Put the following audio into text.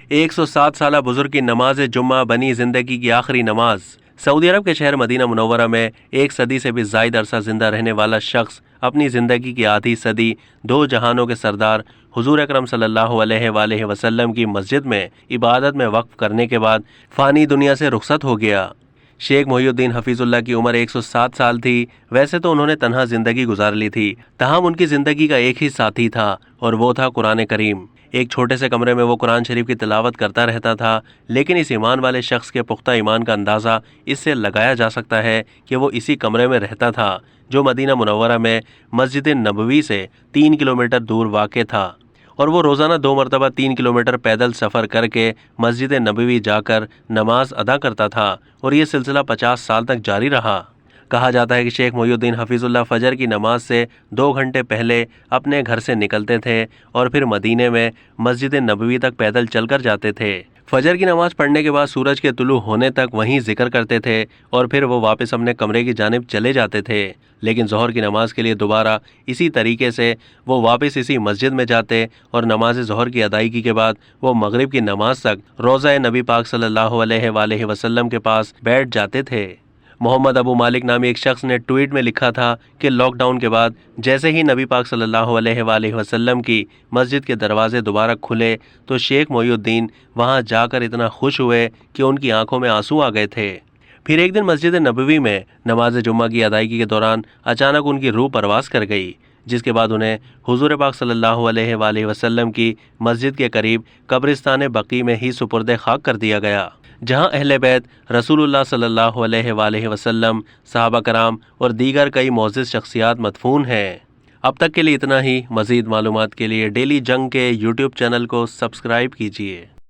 107 साल बुजुर्ग की नमाज जुम्मा बनी जिंदगी की आखिरी नमाज। सऊदी अरब के शहर मदीना मुनव्वरा में 1 सदी से भी ज़ायद अरसा जिंदा रहने वाला शख्स अपनी ज़िंदगी की आधी सदी दो जहानों के सरदार हुजूर अकरम सल्लल्लाहु अलैहि वसल्लम की मस्जिद में इबादत में वक्फ करने के बाद फ़ानी दुनिया से रुखसत हो गया। शेख मोहिउद्दीन हफीजुल्लाह की उम्र 107 साल थी। वैसे तो उन्होंने तन्हा जिंदगी गुजार ली थी, तहम उनकी जिंदगी का एक ही साथी था और वो था कुरान करीम। एक छोटे से कमरे में वो कुरान शरीफ की तिलावत करता रहता था, लेकिन इस ईमान वाले शख्स के पुख्ता ईमान का अंदाज़ा इससे लगाया जा सकता है कि वो इसी कमरे में रहता था जो मदीना मुनव्वरा में मस्जिद नबवी से 3 किलोमीटर दूर वाक़ था, और वो रोज़ाना 2 मरतबा 3 किलोमीटर पैदल सफ़र करके मस्जिद नबवी जाकर नमाज अदा करता था, और ये सिलसिला 50 साल तक जारी रहा। कहा जाता है कि शेख मोहिउद्दीन हफीजुल्लाह फजर की नमाज से 2 घंटे पहले अपने घर से निकलते थे और फिर मदीने में मस्जिद नबवी तक पैदल चलकर जाते थे। फजर की नमाज पढ़ने के बाद सूरज के तुलू होने तक वहीं जिक्र करते थे और फिर वो वापस अपने कमरे की जानिब चले जाते थे। लेकिन ज़ोहर की नमाज के लिए दोबारा इसी तरीके से वो वापस इसी मस्जिद में जाते और नमाज ज़ोहर की अदायगी के बाद वो मगरिब की नमाज तक रोज़ा नबी पाक सल्लल्लाहु अलैहि वसल्लम के पास बैठ जाते थे। मोहम्मद अबू मालिक नामी एक शख्स ने ट्वीट में लिखा था कि लॉकडाउन के बाद जैसे ही नबी पाक सल्लल्लाहु अलैहि वसल्लम की मस्जिद के दरवाजे दोबारा खुले तो शेख मोहिउद्दीन वहां जाकर इतना खुश हुए कि उनकी आंखों में आंसू आ गए थे। फिर एक दिन मस्जिद नबवी में नमाज जुम्मा की अदायगी के दौरान अचानक उनकी रूह परवास कर गई, जिसके बाद उन्हें हुजूर पाक सल्लल्लाहु अलैहि वसल्लम की मस्जिद के करीब कब्रिस्तान बकी में ही सुपुर्द खाक कर दिया गया, जहां अहले बैत रसूलुल्लाह सल्लल्लाहु अलैहि वसल्लम, सहाबा कराम और दीगर कई मोअज़्ज़िज़ शख्सियात मदफून हैं। अब तक के लिए इतना ही। मज़ीद मालूमात के लिए डेली जंग के यूट्यूब चैनल को सब्सक्राइब कीजिए।